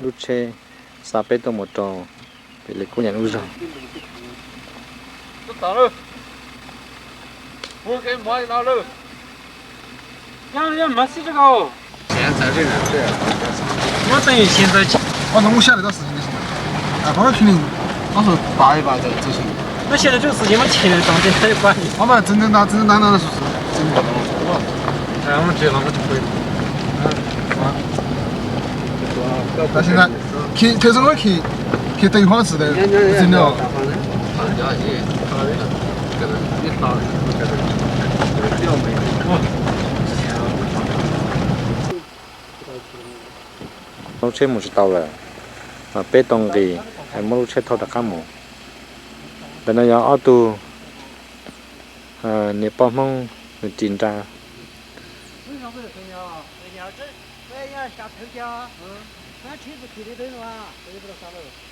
lúc xe sa bê tô một trò bị lấy cô nhà lúc rồi tao luôn我给买到了要没事这个现在的人对我等于现在反正我晓得到事情就行了。放到群里，到时候扒一扒就行。那现在这个事情嘛，钱中间他就管你。我们正正当当的说是真的。哎，我们接了我就回。那现在去特种的去对方式的，真的哦。lúc xe một tàu là mà bê tông thì hay mỗi lúc xe thâu đặc cam một để nó có ô tô nếu bao mong chín ra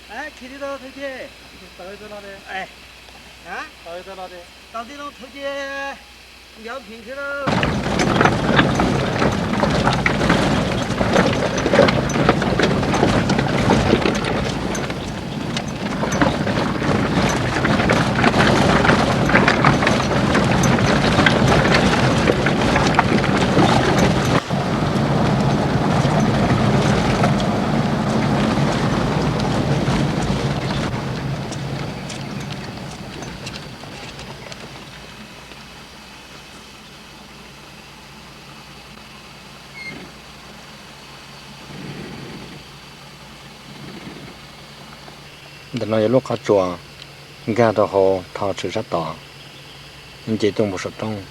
哎，去的到头姐，到底在哪里？哎，啊，到底在哪里？到底到头姐苗平去了。để nó lúc cá chùa gà đó họ thao chữ rất to nhưng chỉ tung một số trong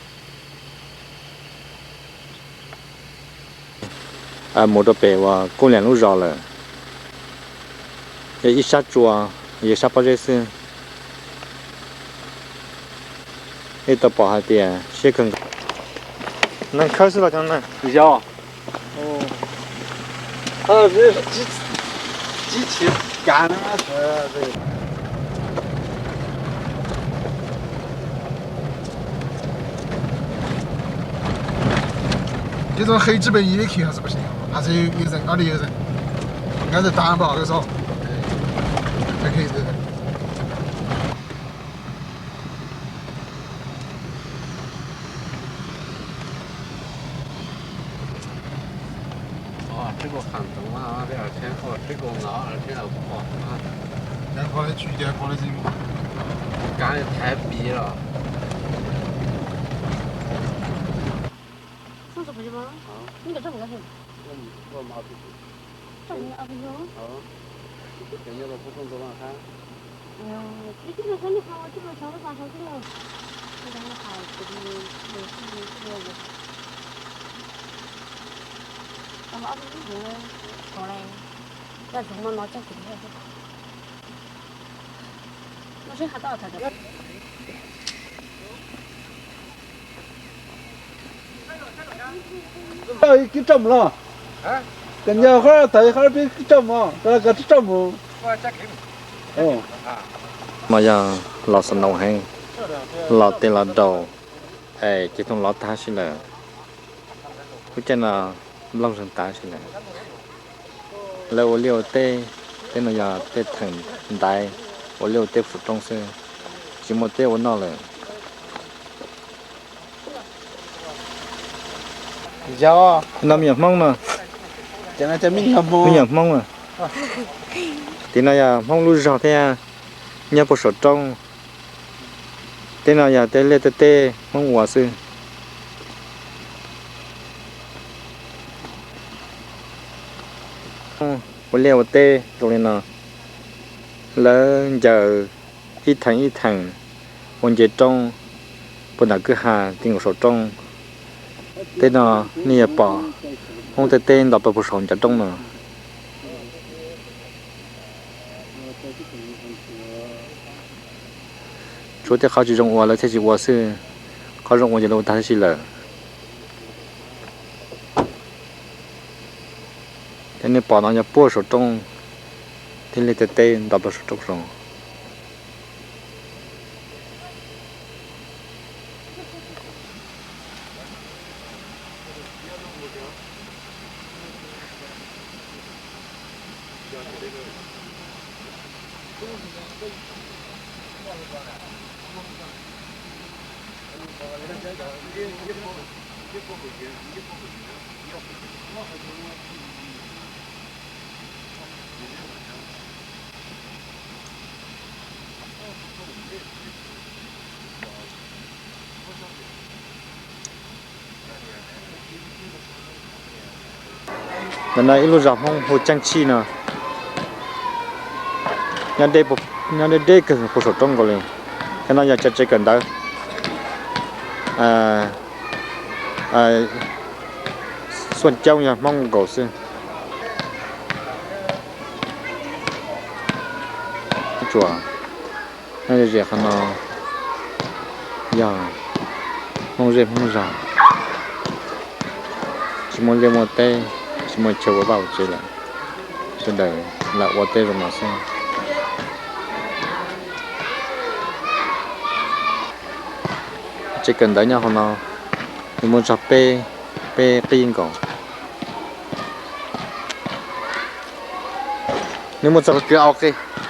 một đôi bể và cô liền lúc rõ là ít sát chùa ít sát bao nhiêu xưa ít tập bỏ hai tiền sẽ cần nâng khơi xuống là cái này要。哦。这是机器干的嘛是这个。这种黑纸白一的去还是不行，还是有人，那里有人，按照担保的说，才可以这个。这个寒冬啊，这2天好，这个2天要不好啊。两块的锯掉，块的人干的太逼了。上次不是吗？你给这么个事？我毛皮。这么个不行？人家都不送多少看。你这个你看我这个上都发上去了，你看我还这个没事。咱们25斤上来，要怎么拿这个？我谁还到他这？给怎么了？啊？跟家伙在一块别怎么？这个怎么？我加给。哦。mà giờ lò sân đầu hay lò tên là đầu chỉ trong lò ta xí là cái chân là long sân ta xí là lâu liều tê tên là giờ tê thần đại ô liều tê phụ trong xe chỉ một tê ô nó là giờ nó miệng mong mà cho nên cho mình làm mình miệng mong mà thì nó giờ mong luôn rõ thế nhà bộ số trong tên nào giờ tên lê tê tê mong hòa sư một liều tê rồi nên là lỡ giờ ít thằng còn giờ trong bọn đã cứ hà tiền số trong tên nào nia bỏ không tên tên đọc bộ số cho trong nữa chỗ thìเขาchỉ dùng hoa là thế chỉ hoa sưเขาdùng hoa chỉ lâu ta chỉ là thế nên bỏ nó nhập bùa số trong thế nên tê tê đọc số trong rồi lần này ít lúc giảm không hồ trang chi nè nhà đây cái hồ sổ trong rồi cái này nhà chơi cần đó xuân châu nhà mong cổ xưa chùa này là gì khăn nó giờ mong gì mong giờ chỉ muốn gì một tay chỉ muốn chơi vào chơi là chơi đời là vào tay rồi mà xem chỉ cần đấy nhau hôm nào mình muốn chọc pe pin cổ nếu muốn chọc cứ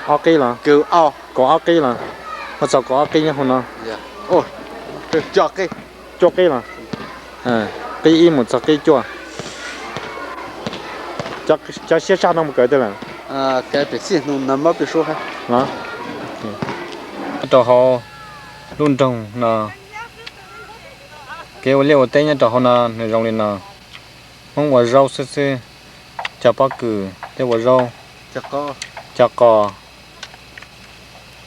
ok là cứ ao có ok là mà chọc có ok nhá hôm nào ôi cho cái cho cái là cái im một chọc cái chua chắc sẽ sao nó một cái đấy là cái bị xịn nó nằm ở bị số hay đó tao họ luôn trồng là cái liệu tên nhá tao họ là người trồng lên là không có rau sơ sơ chả bao cử thế có rau chả có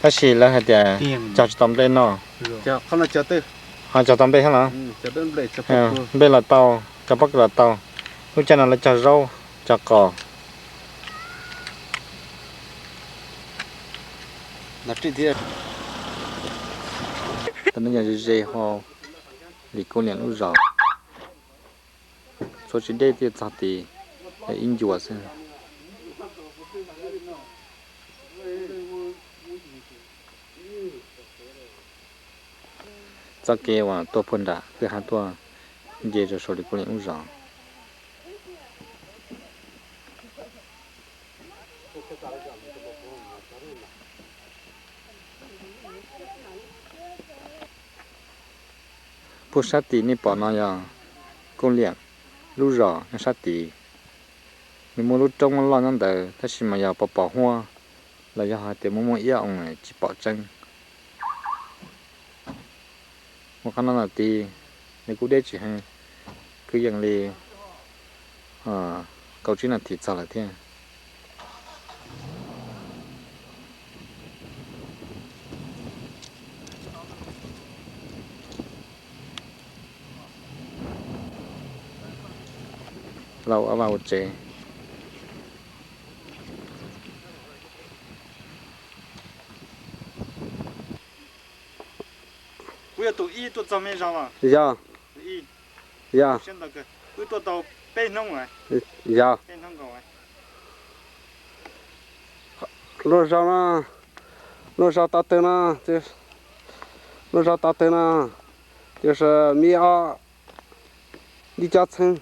cái gì là hạt địa chả tầm đây nó cho không là cho tới chả tầm đây hả cho tới đây cho bên là tàu chả bao là tàu lúc chân là chả rau chả cỏ là trên thì tao nói là dễ họ lý cô liền lúc rõ số chỉ đây thì sao thì in chùa xem cho kia và tôi phân đã cứ hai tôi dễ rồi số lý cô liền lúc rõ phụ sát tí này bỏ nó giờ công liền lúc rõ nó sát tí mình mua lúc trong nó lo nó đỡ ta chỉ mà giờ bỏ hoa là giờ hai tiền mua ít ông này chỉ bỏ chân một khả năng là tí nếu cũng để chỉ hay cứอย่างli câu chuyện là thịt sao là thếเราเอาvào chế bây giờ tụi y tụi tao mấy sao mà dạ y dạ现在个tụi tao bên nông rồi dạ bên nông rồi路上打灯呢，路上打灯呢，就是米啊，李家村，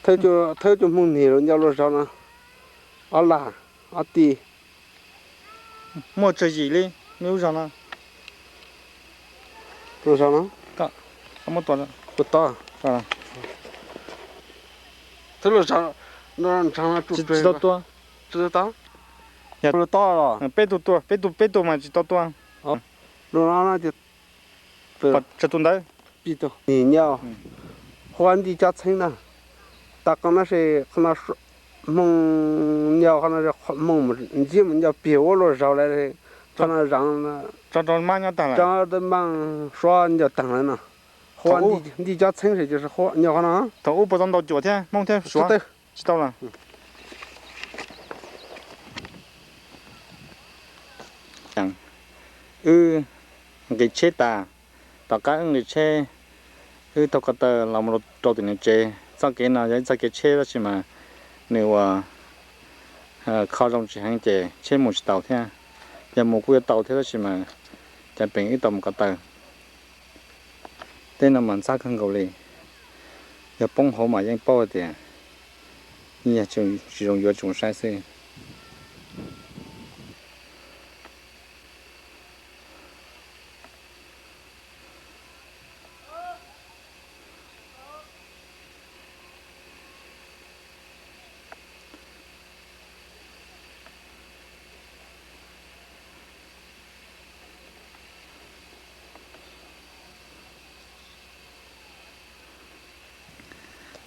他就蒙你人家路上呢，阿拉阿弟，莫这一类路上呢路上呢那么多了不大，啊这路上住知道多知道，呀不知道了，背多嘛知道多路上那就把这东的比多，你鸟，换李家村呢，大刚那是可能说蒙鸟可能是蒙么，你们叫别我路上来的，可能让那。找马家打了这的忙说你就等了呢，换你家城市就是好，你看呢？头我不让到昨天明天说知道了cái chế ta tất cả người chế tao có tờ làm một trâu thì người chế sau cái nào vậy sau cái chế đó chỉ mà nếu khó trong chỉ hàng chế một tàu thế giờ một cái tàu thế đó chỉ màจะเป็นอีตอมกระเตอเต้นมันซากขึ้นเกาหลีอย่าป้องหัวมายังป้อเดียนี่จะจงอยู่จงใช้ซิ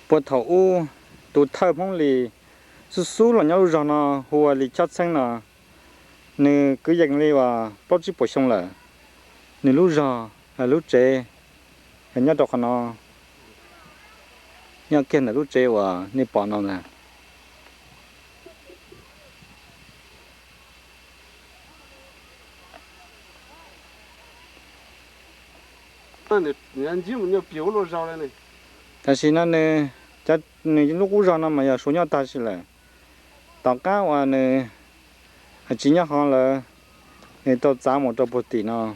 bộ thầu u tụ thợ phong lì số số là nhau rồi nó hùa lì chát xanh là nè cứ dành lì và bóc chỉ bổ sung là nè lúc giờ là lúc trẻ hình như đọc nó nhau kia là lúc trẻ và nè bỏ nó nè人家们要表了烧了呢。 但是那呢，在你如果让那么要说要打起来，大家话呢，还今年好了，你到咱们这不地呢，